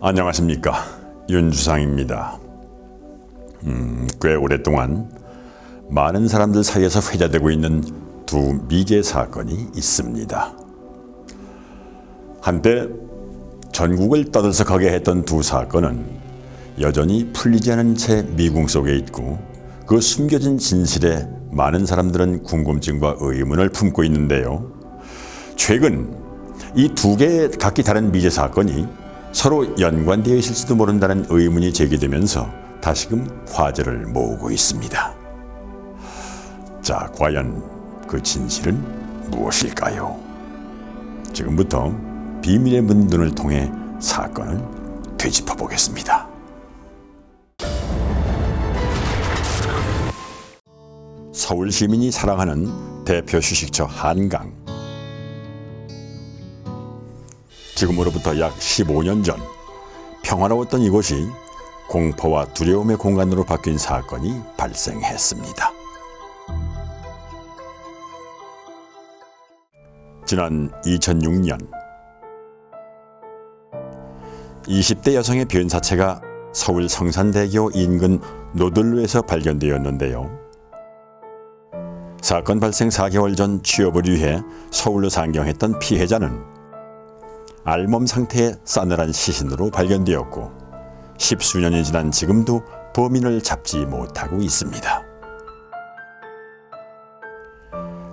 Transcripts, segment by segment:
안녕하십니까, 윤주상입니다. 꽤 오랫동안 많은 사람들 사이에서 회자되고 있는 두 미제 사건이 있습니다. 한때 전국을 떠들썩하게 했던 두 사건은 여전히 풀리지 않은 채 미궁 속에 있고, 그 숨겨진 진실에 많은 사람들은 궁금증과 의문을 품고 있는데요. 최근 이 두 개의 각기 다른 미제 사건이 서로 연관되어 있을지도 모른다는 의문이 제기되면서 다시금 화제를 모으고 있습니다. 자, 과연 그 진실은 무엇일까요? 지금부터 비밀의 문눈을 통해 사건을 되짚어 보겠습니다. 서울 시민이 사랑하는 대표 휴식처 한강. 지금으로부터 약 15년 전 평화로웠던 이곳이 공포와 두려움의 공간으로 바뀐 사건이 발생했습니다. 지난 2006년 20대 여성의 변사체가 서울 성산대교 인근 노들로에서 발견되었는데요. 사건 발생 4개월 전 취업을 위해 서울로 상경했던 피해자는 알몸 상태의 싸늘한 시신으로 발견되었고, 10수년이 지난 지금도 범인을 잡지 못하고 있습니다.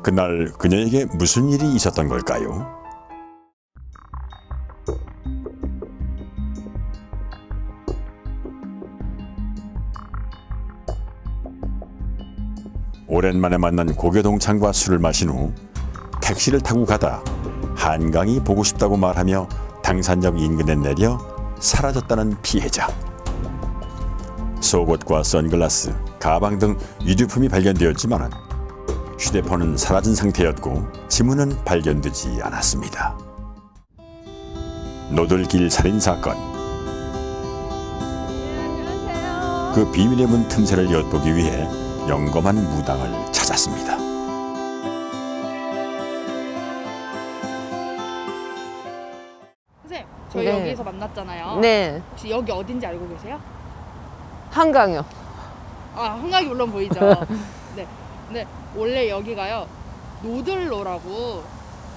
그날 그녀에게 무슨 일이 있었던 걸까요? 오랜만에 만난 고교 동창과 술을 마신 후 택시를 타고 가다 한강이 보고 싶다고 말하며 당산역 인근에 내려 사라졌다는 피해자. 속옷과 선글라스, 가방 등 유류품이 발견되었지만 휴대폰은 사라진 상태였고 지문은 발견되지 않았습니다. 노들길 살인 사건. 그 비밀의 문 틈새를 엿보기 위해 영검한 무당을 찾았습니다. 선생님, 저희 네. 여기서 만났잖아요. 네, 혹시 여기 어딘지 알고 계세요? 한강요. 아, 한강이 물론 보이죠. 네. 근데 원래 여기가요, 노들로라고,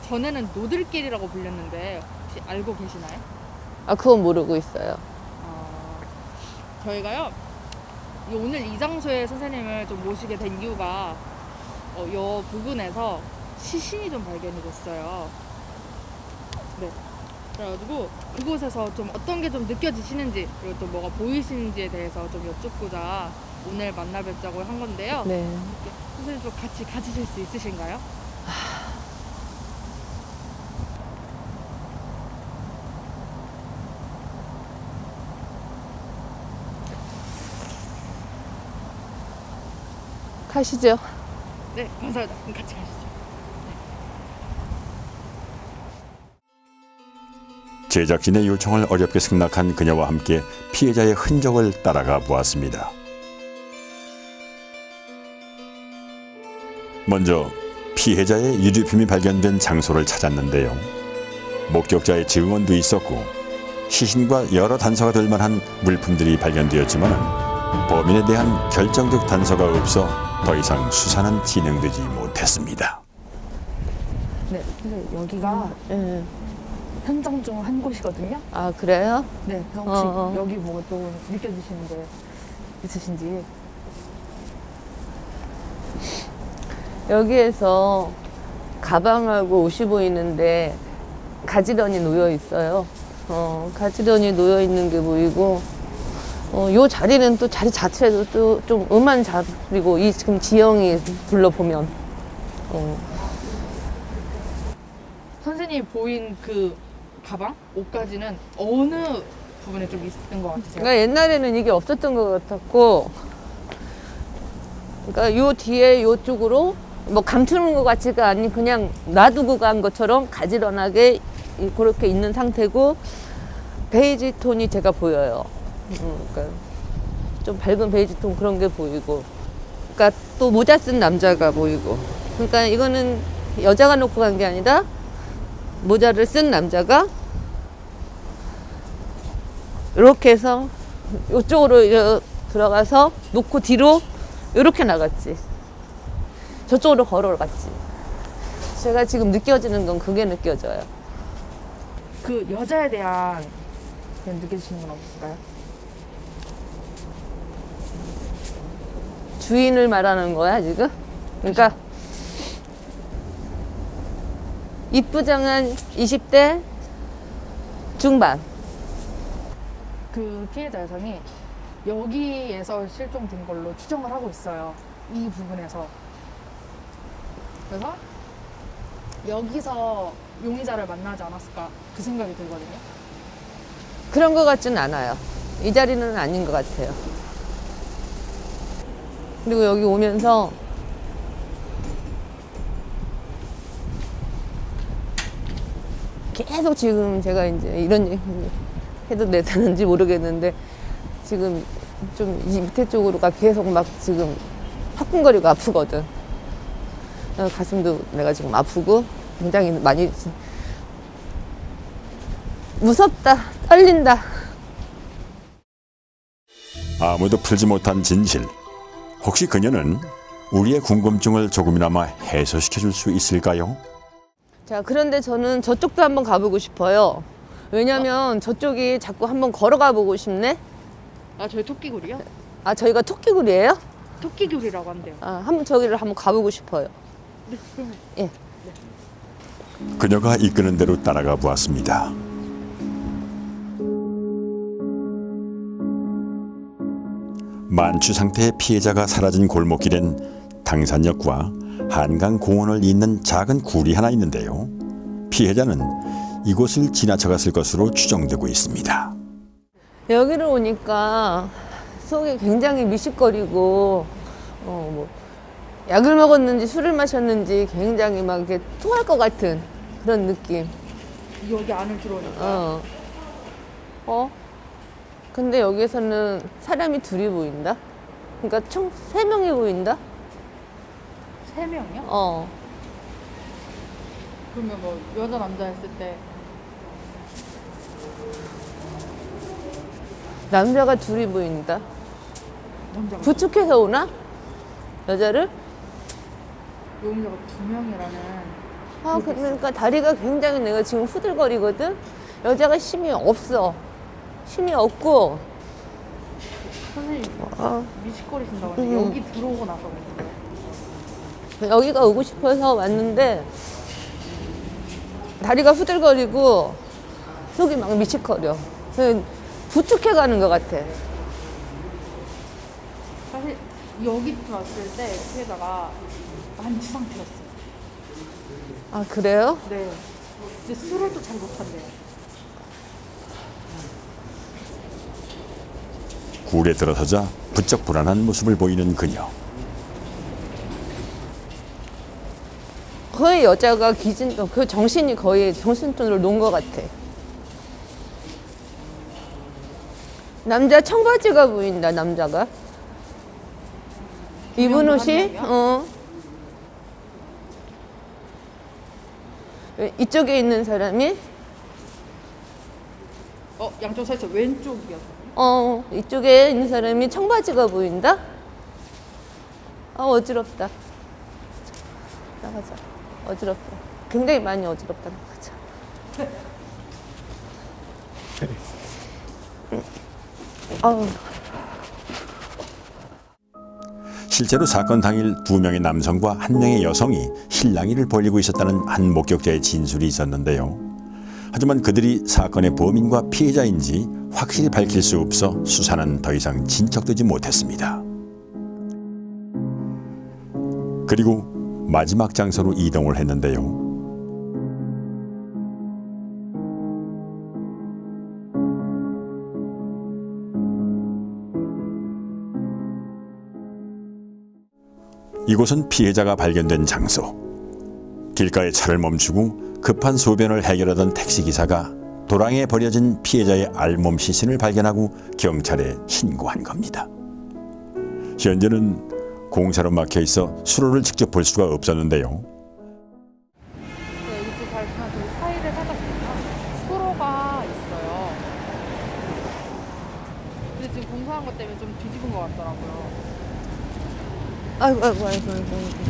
전에는 노들길이라고 불렸는데 혹시 알고 계시나요? 아, 그건 모르고 있어요. 저희가요, 오늘 이 장소에 선생님을 좀 모시게 된 이유가 이 부근에서 시신이 좀 발견이 됐어요. 네. 그래가지고 그곳에서 좀 어떤 게 좀 느껴지시는지, 그리고 또 뭐가 보이시는지에 대해서 좀 여쭙고자 오늘 만나 뵙자고 한 건데요. 네. 이렇게 선생님 좀 같이 가주실 수 있으신가요? 가시죠. 네, 감사합니다. 그럼 같이 가시죠. 제작진의 요청을 어렵게 승낙한 그녀와 함께 피해자의 흔적을 따라가 보았습니다. 먼저 피해자의 유류품이 발견된 장소를 찾았는데요. 목격자의 증언도 있었고 시신과 여러 단서가 될 만한 물품들이 발견되었지만 범인에 대한 결정적 단서가 없어 더 이상 수사는 진행되지 못했습니다. 네, 근데 여기가 네. 현장 중 한 곳이거든요. 아, 그래요? 네, 그래서 혹시 어. 여기 뭐 또 느껴지시는 게 있으신지. 여기에서 가방하고 옷이 보이는데 가지런히 놓여 있어요. 가지런히 놓여 있는 게 보이고, 요 자리는 또 자리 자체도 또 좀 음한 자리고, 이 지금 지형이 둘러보면. 선생님이 보인 그 가방, 옷까지는 어느 부분에 좀 있는 것 같으세요? 그러니까 옛날에는 이게 없었던 것 같았고, 그러니까 요 뒤에 요쪽으로 뭐 감추는 것 같지가 않니 그냥 놔두고 간 것처럼 가지런하게 그렇게 있는 상태고, 베이지 톤이 제가 보여요. 그러니까 좀 밝은 베이지 톤 그런 게 보이고, 그러니까 또 모자 쓴 남자가 보이고, 그러니까 이거는 여자가 놓고 간 게 아니라 모자를 쓴 남자가 이렇게 해서 이쪽으로 들어가서 놓고 뒤로 이렇게 나갔지. 저쪽으로 걸어갔지. 제가 지금 느껴지는 건 그게 느껴져요. 그 여자에 대한 그냥 느껴지시는 건 없을까요? 주인을 말하는 거야 지금? 그러니까 이쁘장한 20대 중반. 그 피해자 여성이 여기에서 실종된 걸로 추정을 하고 있어요. 이 부분에서. 그래서 여기서 용의자를 만나지 않았을까 그 생각이 들거든요. 그런 것 같진 않아요. 이 자리는 아닌 것 같아요. 그리고 여기 오면서 계속 지금 제가 이제 이런 얘기 해도 되는지 모르겠는데 지금 좀 이 밑에 쪽으로가 계속 막 지금 화끈거리고 아프거든. 가슴도 내가 지금 아프고 굉장히 많이 무섭다, 떨린다. 아무도 풀지 못한 진실. 혹시 그녀는 우리의 궁금증을 조금이나마 해소시켜 줄 수 있을까요? 자, 그런데 저는 저쪽도 한번 가보고 싶어요. 왜냐면 저쪽이 자꾸 한번 걸어가 보고 싶네. 아, 저희 토끼굴이요? 아, 저희가 토끼굴이에요? 토끼굴이라고 한대요. 아, 한번 저기를 한번 가보고 싶어요. 네, 그럼 예. 그녀가 이끄는 대로 따라가 보았습니다. 만취 상태의 피해자가 사라진 골목길엔 당산역과 한강공원을 잇는 작은 굴이 하나 있는데요. 피해자는 이곳을 지나쳐갔을 것으로 추정되고 있습니다. 여기를 오니까 속이 굉장히 미식거리고, 뭐, 약을 먹었는지 술을 마셨는지 굉장히 막 이렇게 토할 것 같은 그런 느낌. 여기 안을 들어오니까 근데 여기에서는 사람이 둘이 보인다? 그러니까 총 3명이 보인다? 3명이요? 그러면 뭐 여자 남자 했을 때 남자가 둘이 보인다? 남자가 부축해서 오나? 여자를? 용의자가 2명이라는. 아, 그러니까 다리가 굉장히 내가 지금 후들거리거든? 여자가 힘이 없어. 힘이 없고, 선생님 아, 미식거리신다고 하는데 여기 들어오고 나서 그래요? 여기가 오고 싶어서 왔는데, 다리가 후들거리고, 속이 막 미치거려. 부축해 가는 것 같아. 사실 여기 들어왔을 때 피해자가 만취 상태였어요. 아, 그래요? 네. 근데 술을 또 잘 못한대요. 굴에 들어서자 부쩍 불안한 모습을 보이는 그녀. 거의 여자가 그 정신이 거의 정신줄로 놓은 것 같아. 남자 청바지가 보인다, 남자가. 입은 옷이, 이쪽에 있는 사람이, 양쪽 살짝 왼쪽이었어요. 이쪽에 있는 사람이 청바지가 보인다? 어지럽다. 나가자. 어지럽다. 굉장히 많이 어지럽다. 나가자. 실제로 사건 당일 2명의 남성과 1명의 여성이 실랑이를 벌이고 있었다는 한 목격자의 진술이 있었는데요. 하지만 그들이 사건의 범인과 피해자인지 확실히 밝힐 수 없어 수사는 더 이상 진척되지 못했습니다. 그리고 마지막 장소로 이동을 했는데요. 이곳은 피해자가 발견된 장소. 길가에 차를 멈추고 급한 소변을 해결하던 택시기사가 도랑에 버려진 피해자의 알몸 시신을 발견하고 경찰에 신고한 겁니다. 현재는 공사로 막혀 있어 수로를 직접 볼 수가 없었는데요. 네, 여기 지금 발견한 저기 사이를 살짝 보면 수로가 있어요. 아이고, 아이고, 아이고, 아이고. 아이고.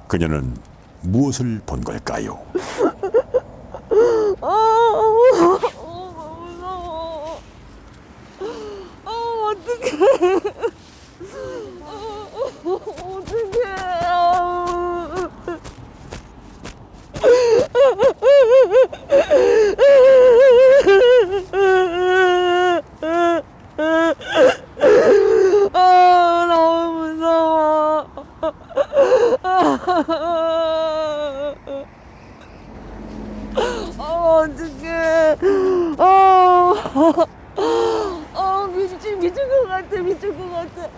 그녀는 무엇을 본 걸까요? 너무 무서워. 어떡해. 너무 무서워. 어떡해. 미칠 것 같아, 미칠 것 같아.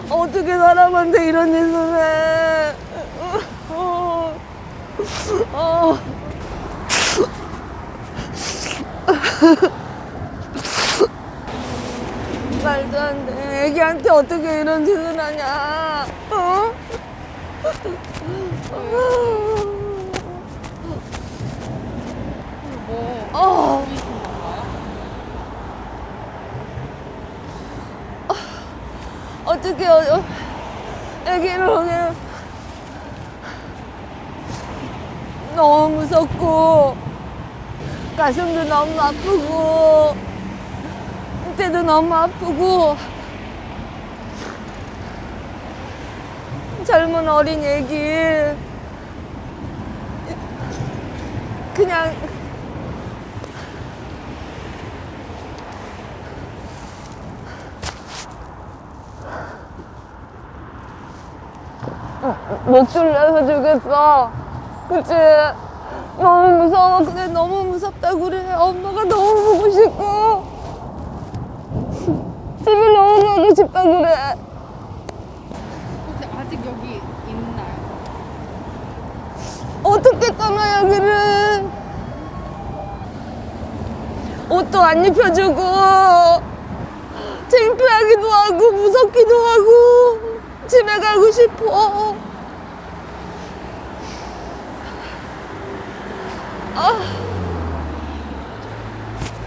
어떻게 사람한테 이런 짓을 해. 말도 안 돼. 애기한테 어떻게 이런 짓을 하냐. 어떻게 애기를 그냥 너무 무섭고 가슴도 너무 아프고 때도 너무 아프고 젊은 어린 애기 그냥 목줄 내서 주겠어. 그치? 너무 무서워. 그래, 너무 무섭다고 그래. 엄마가 너무 보고 싶고 집에 너무 가고 싶다 그래. 혹시 아직 여기 있나요? 어떻게 떠나 여기를. 옷도 안 입혀주고 창피하기도 하고 무섭기도 하고 집에 가고 싶어.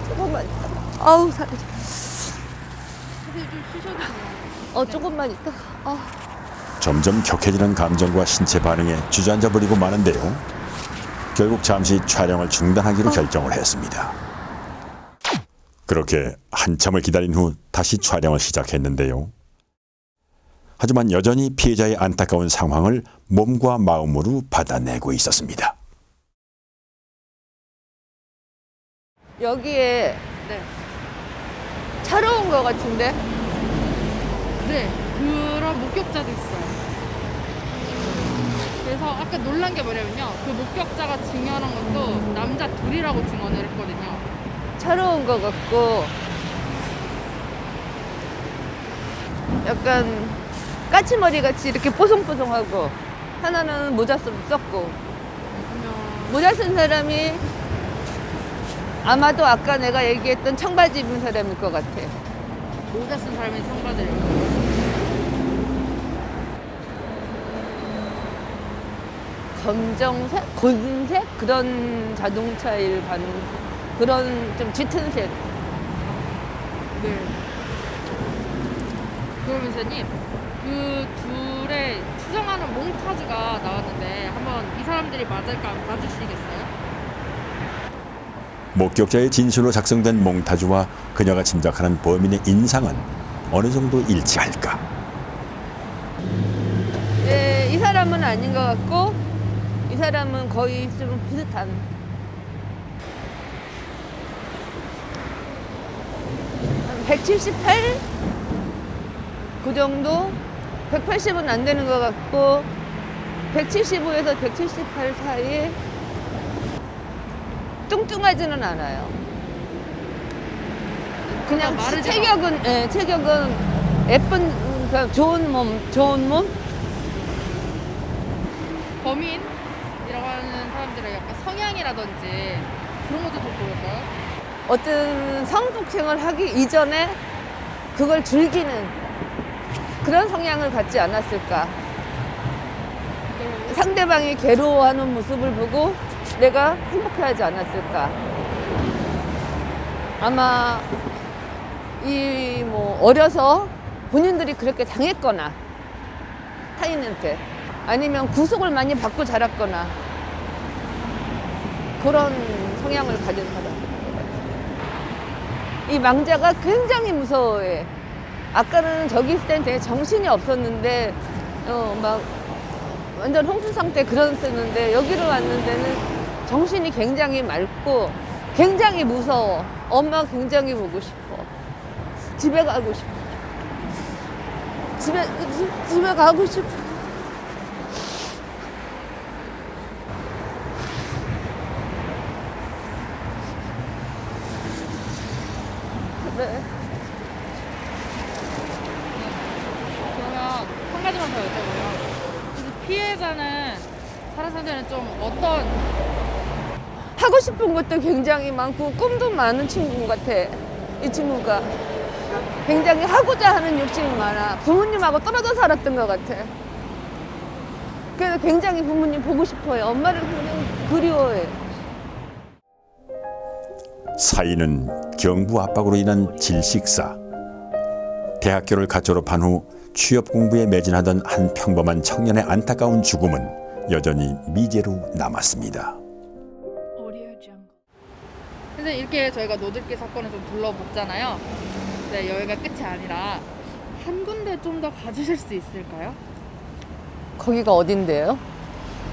조금만 있다. 아우 살이. 선생님 좀 쉬셔도 돼요. 조금만 있다. 점점 격해지는 감정과 신체 반응에 주저앉아 버리고 마는데요. 결국 잠시 촬영을 중단하기로 결정을 했습니다. 그렇게 한참을 기다린 후 다시 촬영을 시작했는데요. 하지만 여전히 피해자의 안타까운 상황을 몸과 마음으로 받아내고 있었습니다. 여기에 네. 차로 온 것 같은데? 네, 그런 목격자도 있어요. 그래서 아까 놀란 게 뭐냐면요. 그 목격자가 증언한 것도 남자 둘이라고 증언을 했거든요. 차로 온 것 같고 약간 까치머리 같이 이렇게 뽀송뽀송하고 하나는 모자 썼고 그러면 모자 쓴 사람이 아마도 아까 내가 얘기했던 청바지 입은 사람일 것 같아. 모자 쓴 사람이 청바지를 입고 검정색? 골든색? 그런 자동차일 가능 그런 좀 짙은 색. 네. 그러면서님 그 둘의 추정하는 몽타주가 나왔는데 한번 이 사람들이 맞을까 맞으시겠어요? 목격자의 진술로 작성된 몽타주와 그녀가 짐작하는 범인의 인상은 어느 정도 일치할까? 예, 이 사람은 아닌 것 같고 이 사람은 거의 좀 비슷한. 한 178? 그 정도? 180은 안 되는 것 같고 175에서 178 사이. 뚱뚱하지는 않아요. 그냥 마르지 체격은 체격은 예쁜 그러니까 좋은 몸. 범인이라고 하는 사람들의 약간 성향이라든지 그런 것도 좀 보일까요? 어떤 성폭행을 하기 이전에 그걸 즐기는 그런 성향을 갖지 않았을까. 상대방이 괴로워하는 모습을 보고 내가 행복해하지 않았을까. 아마 이 뭐 어려서 본인들이 그렇게 당했거나 타인한테 아니면 구속을 많이 받고 자랐거나 그런 성향을 가진 사람. 이 망자가 굉장히 무서워해. 아까는 저기 있을 땐 되게 정신이 없었는데 막 완전 홍수 상태 그런 쓰는데 여기로 왔는 데는 정신이 굉장히 맑고 굉장히 무서워. 엄마 굉장히 보고 싶어. 집에 가고 싶어. 집에 가고 싶어. 그래. 그러면 한 가지만 더 여쭤보면 그 피해자는 살아생전에 좀 어떤 하고 싶은 것도 굉장히 많고 꿈도 많은 친구 같아. 이 친구가 굉장히 하고자 하는 욕심이 많아. 부모님하고 떨어져 살았던 것 같아. 그래서 굉장히 부모님 보고 싶어요. 엄마를 굉장히 그리워해. 사인은 경부 압박으로 인한 질식사. 대학교를 갓 졸업한 후 취업 공부에 매진하던 한 평범한 청년의 안타까운 죽음은 여전히 미제로 남았습니다. 선생님 이렇게 저희가 노들길 사건을 좀 둘러봤잖아요. 네, 여기가 끝이 아니라 한 군데 좀 더 가주실 수 있을까요? 거기가 어딘데요?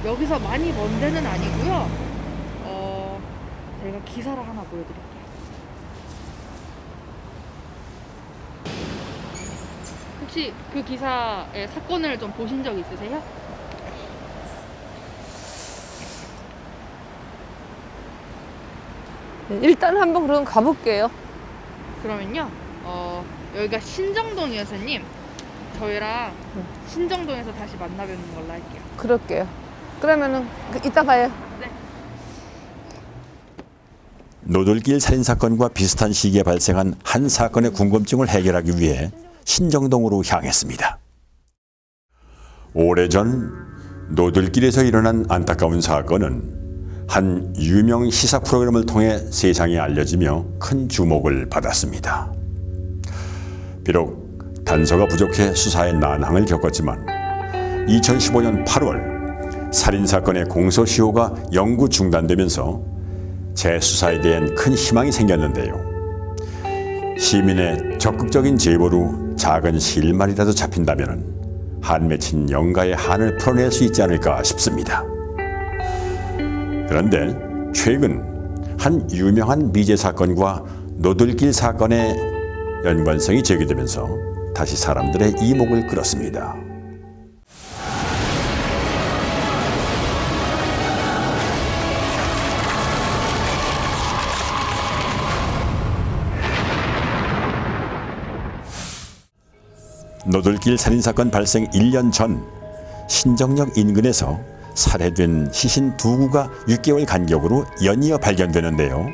여기서 많이 먼 데는 아니고요. 저희가 기사를 하나 보여드릴게요. 혹시 그 기사의 사건을 좀 보신 적 있으세요? 일단 한번 그럼 가볼게요. 그러면요. 여기가 신정동이어서님 저희랑 신정동에서 다시 만나 뵙는 걸로 할게요. 그럴게요. 그러면은 이따 봐요. 네. 노들길 살인사건과 비슷한 시기에 발생한 한 사건의 궁금증을 해결하기 위해 신정동으로 향했습니다. 오래전 노들길에서 일어난 안타까운 사건은 한 유명 시사 프로그램을 통해 세상에 알려지며 큰 주목을 받았습니다. 비록 단서가 부족해 수사에 난항을 겪었지만 2015년 8월 살인사건의 공소시효가 영구 중단되면서 재수사에 대한 큰 희망이 생겼는데요. 시민의 적극적인 제보로 작은 실마리라도 잡힌다면 한 맺힌 영가의 한을 풀어낼 수 있지 않을까 싶습니다. 그런데 최근 한 유명한 미제 사건과 노들길 사건의 연관성이 제기되면서 다시 사람들의 이목을 끌었습니다. 노들길 살인사건 발생 1년 전 신정역 인근에서 살해된 시신 2구가 6개월 간격으로 연이어 발견되는데요.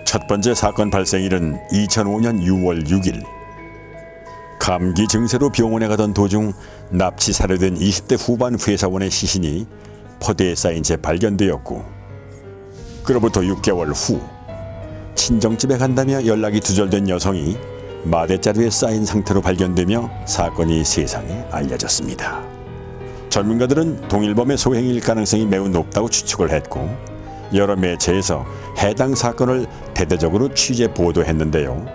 첫 번째 사건 발생일은 2005년 6월 6일. 감기 증세로 병원에 가던 도중 납치 살해된 20대 후반 회사원의 시신이 포대에 쌓인 채 발견되었고, 그로부터 6개월 후 친정집에 간다며 연락이 두절된 여성이 마대자루에 쌓인 상태로 발견되며 사건이 세상에 알려졌습니다. 전문가들은 동일범의 소행일 가능성이 매우 높다고 추측을 했고, 여러 매체에서 해당 사건을 대대적으로 취재 보도했는데요.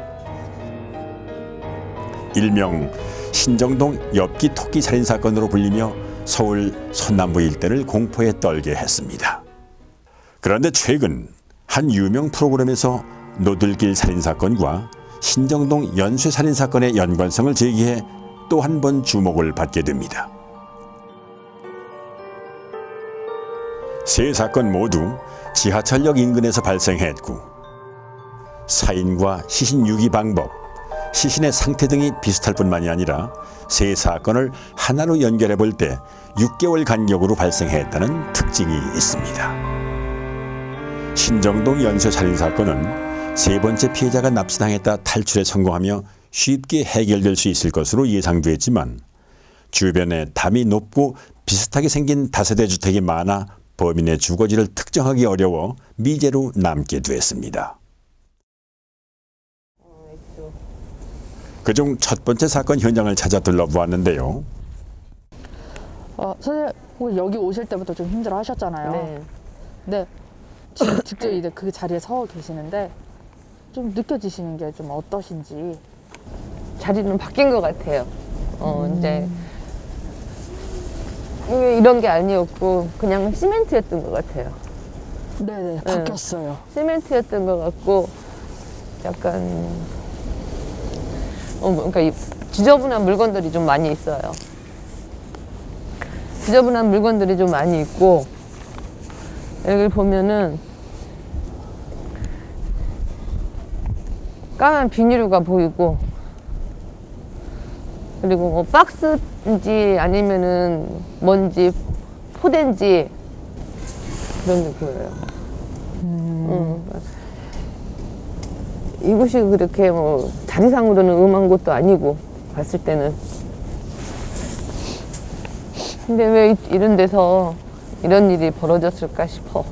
일명 신정동 엽기 토끼 살인 사건으로 불리며 서울 서남부 일대를 공포에 떨게 했습니다. 그런데 최근 한 유명 프로그램에서 노들길 살인 사건과 신정동 연쇄 살인 사건의 연관성을 제기해 또 한 번 주목을 받게 됩니다. 세 사건 모두 지하철역 인근에서 발생했고, 사인과 시신 유기 방법, 시신의 상태 등이 비슷할 뿐만이 아니라 세 사건을 하나로 연결해 볼 때 6개월 간격으로 발생했다는 특징이 있습니다. 신정동 연쇄 살인 사건은 세 번째 피해자가 납치당했다 탈출에 성공하며 쉽게 해결될 수 있을 것으로 예상됐지만 주변에 담이 높고 비슷하게 생긴 다세대 주택이 많아 범인의 주거지를 특정하기 어려워 미제로 남게 됐습니다. 그중 첫 번째 사건 현장을 찾아 둘러보았는데요. 선생님 혹시 여기 오실 때부터 좀 힘들어 하셨잖아요. 네. 네. 직접 이제 그 자리에 서 계시는데 좀 느껴지시는 게 좀 어떠신지. 자리는 바뀐 것 같아요. 이제 이게 이런 게 아니었고 그냥 시멘트였던 것 같아요. 네네, 바뀌었어요. 시멘트였던 것 같고 약간 그러니까 이 지저분한 물건들이 좀 많이 있어요. 지저분한 물건들이 좀 많이 있고 여기 보면은 까만 비닐류가 보이고 그리고 뭐 박스인지 아니면은 뭔지 포대인지 그런 게 보여요. 이곳이 그렇게 뭐 자리상으로는 음한 곳도 아니고 봤을 때는. 근데 왜 이런 데서 이런 일이 벌어졌을까 싶어.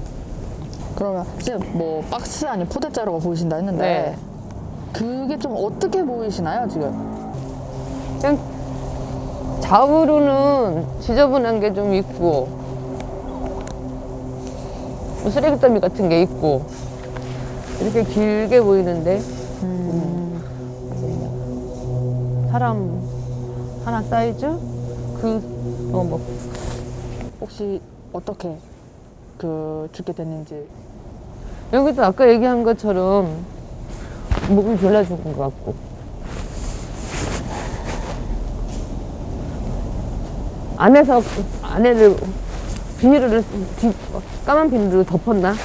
그러면 선생님 뭐 박스 아닌 포대자루가 보이신다 했는데 네. 그게 좀 어떻게 보이시나요 지금? 그냥 좌우로는 지저분한 게 좀 있고 뭐 쓰레기 더미 같은 게 있고 이렇게 길게 보이는데 사람 하나 사이즈? 뭐 혹시 어떻게 죽게 됐는지. 여기도 아까 얘기한 것처럼 목을 졸라 죽은 것 같고 안에를 비닐을 까만 비닐로 덮었나?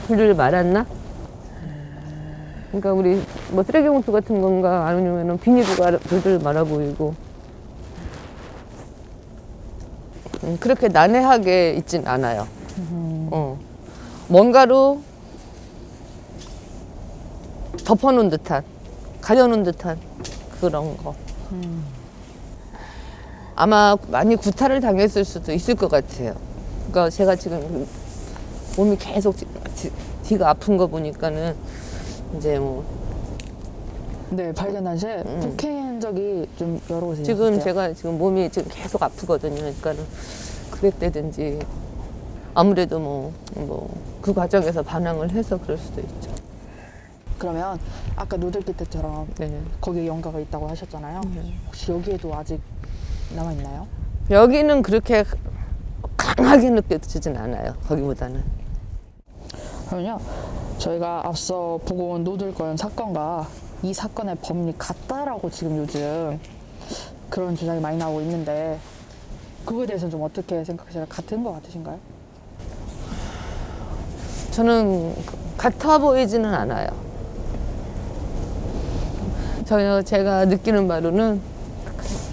비닐을 말았나? 그러니까 우리 뭐 쓰레기 봉투 같은 건가 아니면은 비닐을 말아 보이고 그렇게 난해하게 있진 않아요. 뭔가로 덮어놓은 듯한 가려놓은 듯한 그런 거. 아마 많이 구타를 당했을 수도 있을 것 같아요. 그러니까 제가 지금 몸이 계속 뒤가 아픈 거 보니까는 이제 뭐 네, 발견하신 폭행 적이 좀 여러 곳에 지금 있으세요? 제가 지금 몸이 지금 계속 아프거든요. 그러니까는 그랬다든지 아무래도 뭐 그 과정에서 반항을 해서 그럴 수도 있죠. 그러면 아까 노들길 때처럼 네. 거기에 연가가 있다고 하셨잖아요. 혹시 여기에도 아직 남아있나요? 여기는 그렇게 강하게 느껴지진 않아요. 거기보다는. 그러면요, 저희가 앞서 보고 온 노들건 사건과 이 사건의 범인이 같다라고 지금 요즘 그런 주장이 많이 나오고 있는데 그거에 대해서는 좀 어떻게 생각하세요? 같은 거 같으신가요? 저는 같아 보이지는 않아요. 제가 느끼는 바로는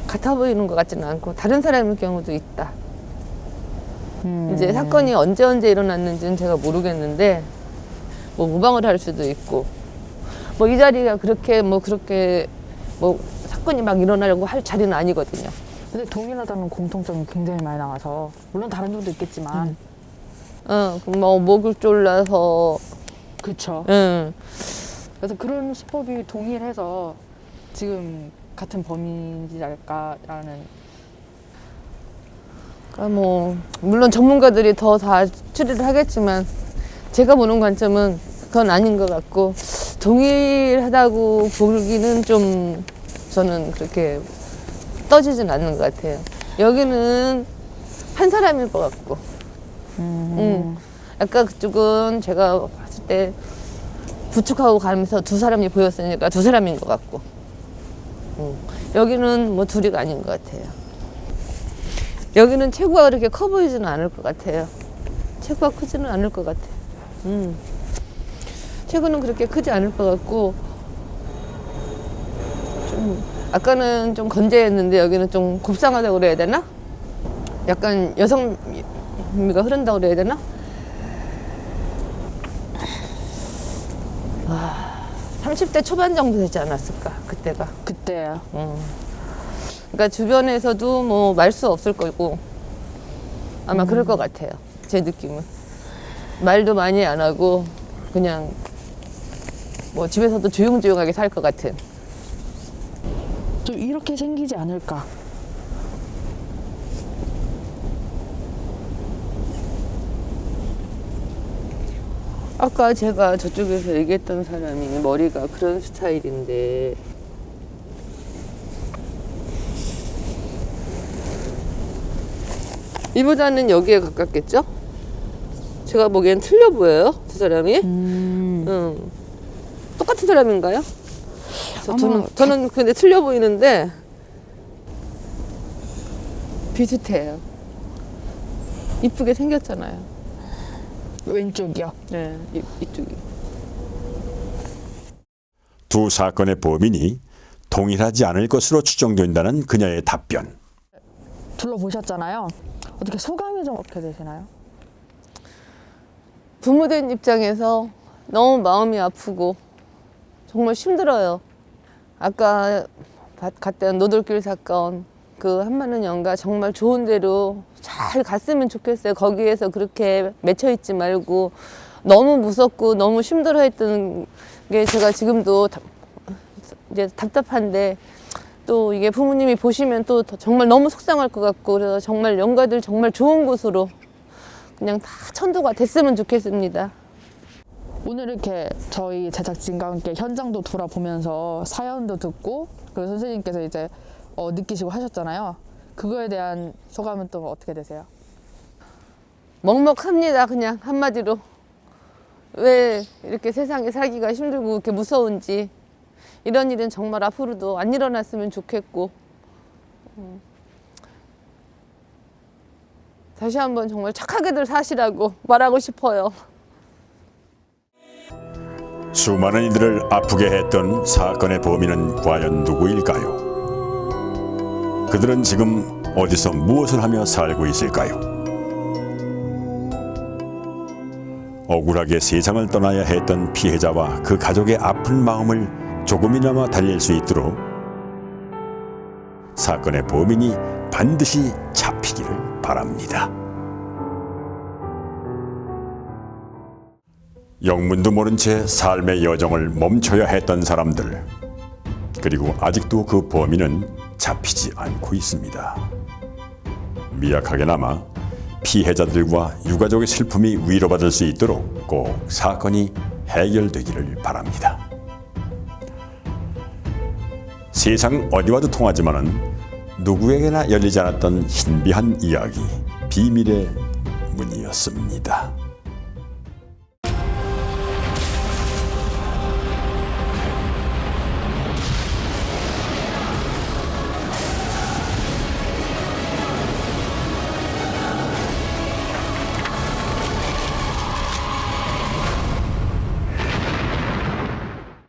같아 보이는 것 같지는 않고 다른 사람일 경우도 있다. 이제 사건이 언제 일어났는지는 제가 모르겠는데 뭐 무방을 할 수도 있고 뭐 이 자리가 그렇게 사건이 막 일어나려고 할 자리는 아니거든요. 근데 동일하다는 공통점이 굉장히 많이 나와서 물론 다른 점도 있겠지만 뭐 목을 졸라서 그쵸. 그래서 그런 수법이 동일해서 지금 같은 범인이랄까라는. 그러니까 뭐 물론 전문가들이 더 다 추리를 하겠지만 제가 보는 관점은 그건 아닌 것 같고 동일하다고 보기는 좀 저는 그렇게 떠지진 않는 것 같아요. 여기는 한 사람일 것 같고 아까 그쪽은 제가 봤을 때 부축하고 가면서 두 사람이 보였으니까 두 사람인 것 같고 여기는 뭐 둘이가 아닌 것 같아요. 여기는 체구가 그렇게 커 보이지는 않을 것 같아요. 체구가 크지는 않을 것 같아요. 최근은 그렇게 크지 않을 것 같고 좀 아까는 좀 건재했는데 여기는 좀 곱상하다고 그래야 되나? 약간 여성미가 흐른다고 그래야 되나? 30대 초반 정도 되지 않았을까 그때가. 그때요. 그러니까 주변에서도 뭐 말 수 없을 거고 아마 그럴 것 같아요. 제 느낌은 말도 많이 안 하고 그냥 뭐 집에서도 조용조용하게 살 것 같은. 좀 이렇게 생기지 않을까. 아까 제가 저쪽에서 얘기했던 사람이 머리가 그런 스타일인데 이보다는 여기에 가깝겠죠? 제가 보기엔 틀려 보여요, 두 사람이. 똑같은 사람인가요? 저는 근데 틀려 보이는데 비슷해요. 이쁘게 생겼잖아요. 왼쪽이요. 네, 이쪽이. 두 사건의 범인이 동일하지 않을 것으로 추정된다는 그녀의 답변. 둘러보셨잖아요. 어떻게 소감이 좀 어떻게 되시나요? 부모된 입장에서 너무 마음이 아프고 정말 힘들어요. 아까 갔던 노들길 사건 그 한마는 연가 정말 좋은 데로 잘 갔으면 좋겠어요. 거기에서 그렇게 맺혀 있지 말고 너무 무섭고 너무 힘들어했던 게 제가 지금도 이제 답답한데 또 이게 부모님이 보시면 또 정말 너무 속상할 것 같고 그래서 정말 연가들 정말 좋은 곳으로 그냥 다 천도가 됐으면 좋겠습니다. 오늘 이렇게 저희 제작진과 함께 현장도 돌아보면서 사연도 듣고 그리고 선생님께서 이제 느끼시고 하셨잖아요. 그거에 대한 소감은 또 어떻게 되세요? 먹먹합니다. 그냥 한마디로. 왜 이렇게 세상에 살기가 힘들고 이렇게 무서운지 이런 일은 정말 앞으로도 안 일어났으면 좋겠고 다시 한번 정말 착하게들 사시라고 말하고 싶어요. 수많은 이들을 아프게 했던 사건의 범인은 과연 누구일까요? 그들은 지금 어디서 무엇을 하며 살고 있을까요? 억울하게 세상을 떠나야 했던 피해자와 그 가족의 아픈 마음을 조금이나마 달랠 수 있도록 사건의 범인이 반드시 잡히기를 바랍니다. 영문도 모른 채 삶의 여정을 멈춰야 했던 사람들, 그리고 아직도 그 범인은 잡히지 않고 있습니다. 미약하게나마 피해자들과 유가족의 슬픔이 위로받을 수 있도록 꼭 사건이 해결되기를 바랍니다. 세상 어디와도 통하지만은 누구에게나 열리지 않았던 신비한 이야기, 비밀의 문이었습니다.